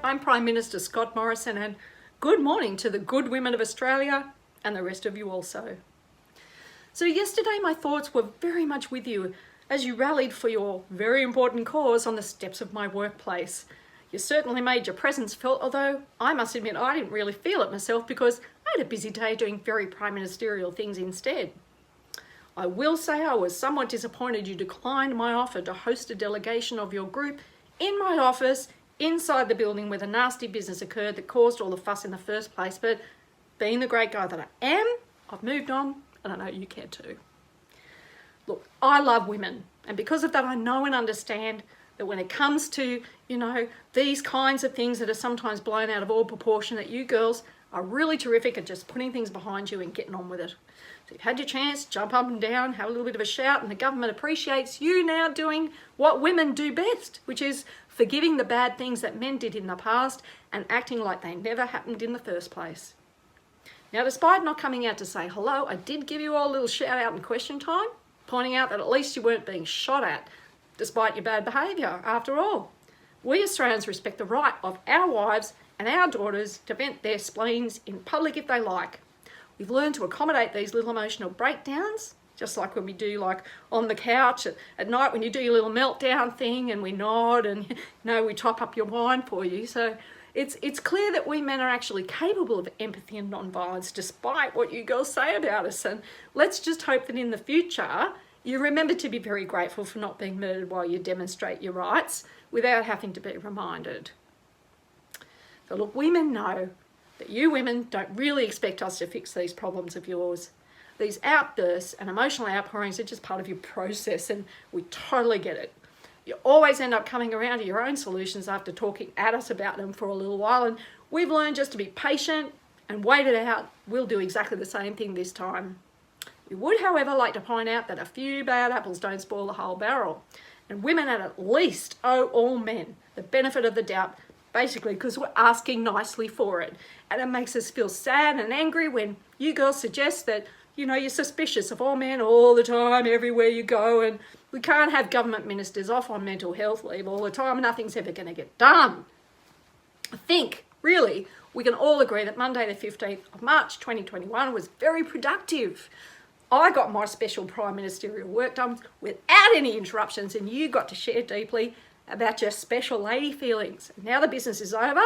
I'm Prime Minister Scott Morrison, and good morning to the good women of Australia and the rest of you also. So yesterday my thoughts were very much with you as you rallied for your very important cause on the steps of my workplace. You certainly made your presence felt, although I must admit I didn't really feel it myself because I had a busy day doing very prime ministerial things instead. I will say I was somewhat disappointed you declined my offer to host a delegation of your group in my office inside the building where the nasty business occurred that caused all the fuss in the first place. But being the great guy that I am, I've moved on, and I know you can too. Look, I love women, and because of that I know and understand that when it comes to, these kinds of things that are sometimes blown out of all proportion, that you girls are really terrific at just putting things behind you and getting on with it. So you've had your chance, jump up and down, have a little bit of a shout, and the government appreciates you now doing what women do best, which is forgiving the bad things that men did in the past and acting like they never happened in the first place. Now, despite not coming out to say hello, I did give you all a little shout out in question time, pointing out that at least you weren't being shot at, despite your bad behaviour. After all, we Australians respect the right of our wives and our daughters to vent their spleens in public if they like. We've learned to accommodate these little emotional breakdowns, just like when we do on the couch at night when you do your little meltdown thing and we nod and we top up your wine for you. So it's clear that we men are actually capable of empathy and non-violence despite what you girls say about us. And let's just hope that in the future you remember to be very grateful for not being murdered while you demonstrate your rights without having to be reminded. So look, we men know that you women don't really expect us to fix these problems of yours. These outbursts and emotional outpourings are just part of your process, and we totally get it. You always end up coming around to your own solutions after talking at us about them for a little while, and we've learned just to be patient and wait it out. We'll do exactly the same thing this time. We would, however, like to point out that a few bad apples don't spoil the whole barrel, and women at least owe all men the benefit of the doubt, basically because we're asking nicely for it. And it makes us feel sad and angry when you girls suggest that, you're suspicious of all men all the time, everywhere you go, and we can't have government ministers off on mental health leave all the time. Nothing's ever going to get done. I think, really, we can all agree that Monday the 15th of March 2021 was very productive. I got my special prime ministerial work done without any interruptions, and you got to share deeply about your special lady feelings. Now the business is over.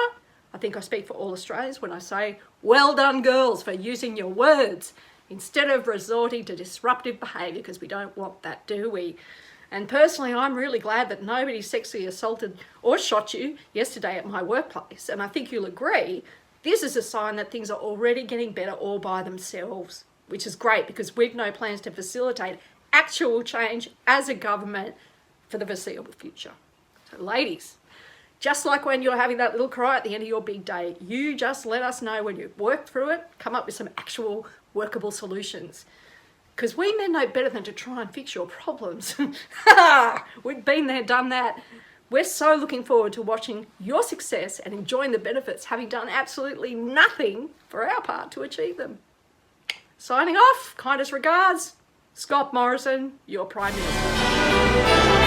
I think I speak for all Australians when I say, well done girls for using your words instead of resorting to disruptive behaviour, because we don't want that, do we? And personally, I'm really glad that nobody sexually assaulted or shot you yesterday at my workplace. And I think you'll agree, this is a sign that things are already getting better all by themselves, which is great because we've no plans to facilitate actual change as a government for the foreseeable future. So ladies, just like when you're having that little cry at the end of your big day, you just let us know when you've worked through it, come up with some actual workable solutions. Because we men know better than to try and fix your problems. We've been there, done that. We're so looking forward to watching your success and enjoying the benefits, having done absolutely nothing for our part to achieve them. Signing off, kindest regards, Scott Morrison, your Prime Minister.